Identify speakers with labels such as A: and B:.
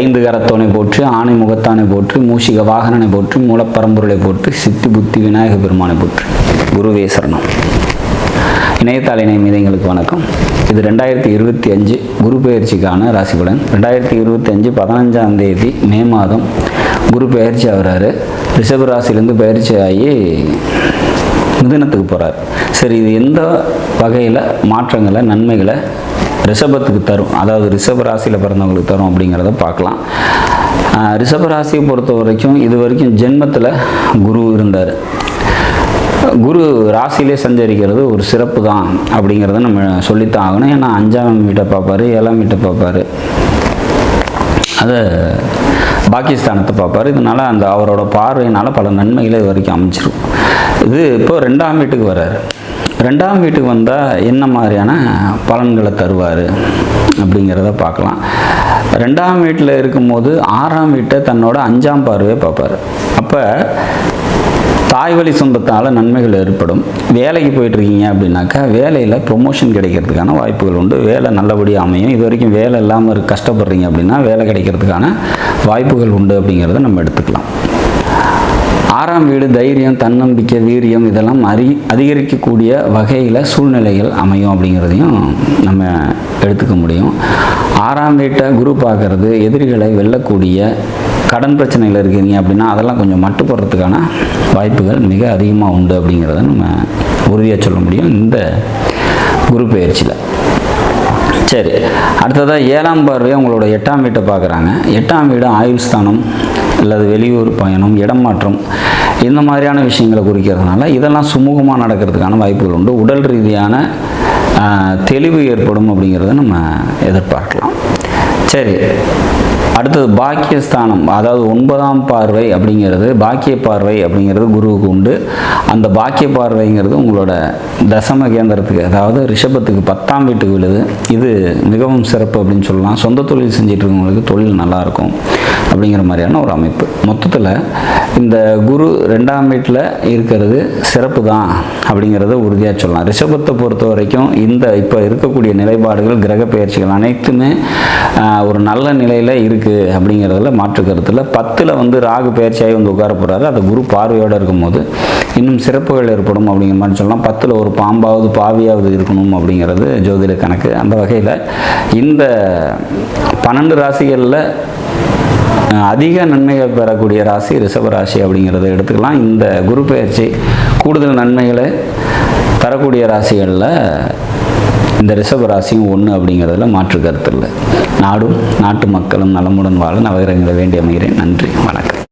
A: ஐந்து கரத்தோனை போற்றி, ஆணை முகத்தானை போற்றி, மூஷிக வாகனனை போற்றி, மூலப்பரம்பொருளை போற்றி, சித்தி புத்தி விநாயக பெருமானை போற்றி. குருவே சரணம். இணையத்தாள் இணை மீதங்களுக்கு வணக்கம். இது 2025 குரு பெயர்ச்சிக்கான ராசி பலன். 2025 15ஆம் தேதி மே மாதம் குரு பெயர்ச்சி ஆகிறாரு. ரிஷப ராசிலேருந்து பயிற்சி ஆகி மிதுனத்துக்கு போகிறார். சரி, இது எந்த வகையில் மாற்றங்களை நன்மைகளை ரிஷபத்துக்கு தரும், அதாவது ரிஷப ராசியில் பிறந்தவங்களுக்கு தரும் அப்படிங்கிறத பார்க்கலாம். ரிஷப ராசியை பொறுத்த வரைக்கும் இது வரைக்கும் ஜென்மத்தில் குரு இருந்தார். குரு ராசியிலே சஞ்சரிக்கிறது ஒரு சிறப்பு தான் அப்படிங்கிறத நம்ம சொல்லித்தான் ஆகணும். ஏன்னா 5ஆம் வீட்டை பார்ப்பார், 7ஆம் வீட்டை பார்ப்பார், அதை பாகிஸ்தானத்தை பார்ப்பார். இதனால் அந்த அவரோட பார்வையினால் பல நன்மைகளை இது வரைக்கும் அமைச்சிரும். இது இப்போ 2ஆம் வீட்டுக்கு வர்றாரு. 2ஆம் வீட்டுக்கு வந்தால் என்ன மாதிரியான பலன்களை தருவார் அப்படிங்கிறத பார்க்கலாம். 2ஆம் வீட்டில் இருக்கும்போது 6ஆம் வீட்டை தன்னோட 5ஆம் பார்வையை பார்ப்பார். அப்போ தாய் வழி சொந்தத்தால் நன்மைகள் ஏற்படும். வேலைக்கு போயிட்டுருக்கீங்க அப்படின்னாக்கா வேலையில் ப்ரொமோஷன் கிடைக்கிறதுக்கான வாய்ப்புகள் உண்டு. வேலை நல்லபடியாக அமையும். இது வரைக்கும் வேலை இல்லாமல் கஷ்டப்படுறீங்க அப்படின்னா வேலை கிடைக்கிறதுக்கான வாய்ப்புகள் உண்டு அப்படிங்கிறத நம்ம எடுத்துக்கலாம். 6ஆம் வீடு தைரியம், தன்னம்பிக்கை, வீரியம் இதெல்லாம் அதிகரிக்கக்கூடிய வகையில் சூழ்நிலைகள் அமையும் அப்படிங்கிறதையும் நம்ம எடுத்துக்க முடியும். 6ஆம் வீட்டை குரு பார்க்கறது எதிரிகளை வெல்லக்கூடிய, கடன் பிரச்சனைகள் இருக்கீங்க அப்படின்னா அதெல்லாம் கொஞ்சம் மட்டுப்படுறதுக்கான வாய்ப்புகள் மிக அதிகமாக உண்டு அப்படிங்கிறத நம்ம உறுதியாக சொல்ல முடியும் இந்த குரு பெயர்ச்சியில். சரி, அடுத்ததாக 7ஆம் பார்வையை உங்களோட 8ஆம் வீட்டை பார்க்குறாங்க. 8ஆம் வீடு ஆயுள் ஸ்தானம் அல்லது வெளியூர் பயணம், இடம் மாற்றம் இந்த மாதிரியான விஷயங்களை குறிக்கிறதுனால இதெல்லாம் சுமூகமாக நடக்கிறதுக்கான வாய்ப்புகள் உண்டு. உடல் ரீதியான தெளிவு ஏற்படும் அப்படிங்கிறத நம்ம எதிர்பார்க்கலாம். சரி, அடுத்தது பாக்கியஸ்தானம், அதாவது 9ஆம் பார்வை அப்படிங்கிறது, பாக்கிய பார்வை அப்படிங்கிறது குருவுக்கு உண்டு. அந்த பாக்கிய பார்வைங்கிறது உங்களோட தசம கேந்திரத்துக்கு, அதாவது ரிஷபத்துக்கு 10ஆம் வீட்டுக்கு விழுது. இது மிகவும் சிறப்பு அப்படின்னு சொல்லலாம். சொந்த தொழில் செஞ்சிட்டு இருக்கவங்களுக்கு தொழில் நல்லாயிருக்கும் அப்படிங்கிற மாதிரியான ஒரு அமைப்பு. மொத்தத்தில் இந்த குரு 2ஆம் வீட்டில் இருக்கிறது சிறப்பு தான் அப்படிங்கிறத உறுதியாக சொல்லலாம். ரிஷபத்தை பொறுத்த வரைக்கும் இந்த இப்போ இருக்கக்கூடிய நிலைப்பாடுகள், கிரக பெயர்ச்சிகள் அனைத்துமே ஒரு நல்ல நிலையில் இருக்குது அப்படிங்கிறதுல மாற்று கருத்தில். 10ல் வந்து ராகு பெயர்ச்சியாகி வந்து உட்கார போகிறாரு. அது குரு பார்வையோடு இருக்கும்போது இன்னும் சிறப்புகள் ஏற்படும் அப்படிங்கிற மாதிரி சொல்லலாம். 10ல் ஒரு பாம்பாவது பாவியாவது இருக்கணும் அப்படிங்கிறது ஜோதிட கணக்கு. அந்த வகையில் இந்த 12 ராசிகளில் அதிக நன்மைகள் பெறக்கூடிய ராசி ரிஷப ராசி அப்படிங்கிறத எடுத்துக்கலாம். இந்த குரு பெயர்ச்சி கூடுதல் நன்மைகளை தரக்கூடிய ராசிகளில் இந்த ரிஷப ராசியும் ஒன்று அப்படிங்கிறதுல மாற்று கருத்து இல்லை. நாடும் நாட்டு மக்களும் நலமுடன் வாழ நவகிரகங்களை வேண்டி அமைகிறேன். நன்றி, வணக்கம்.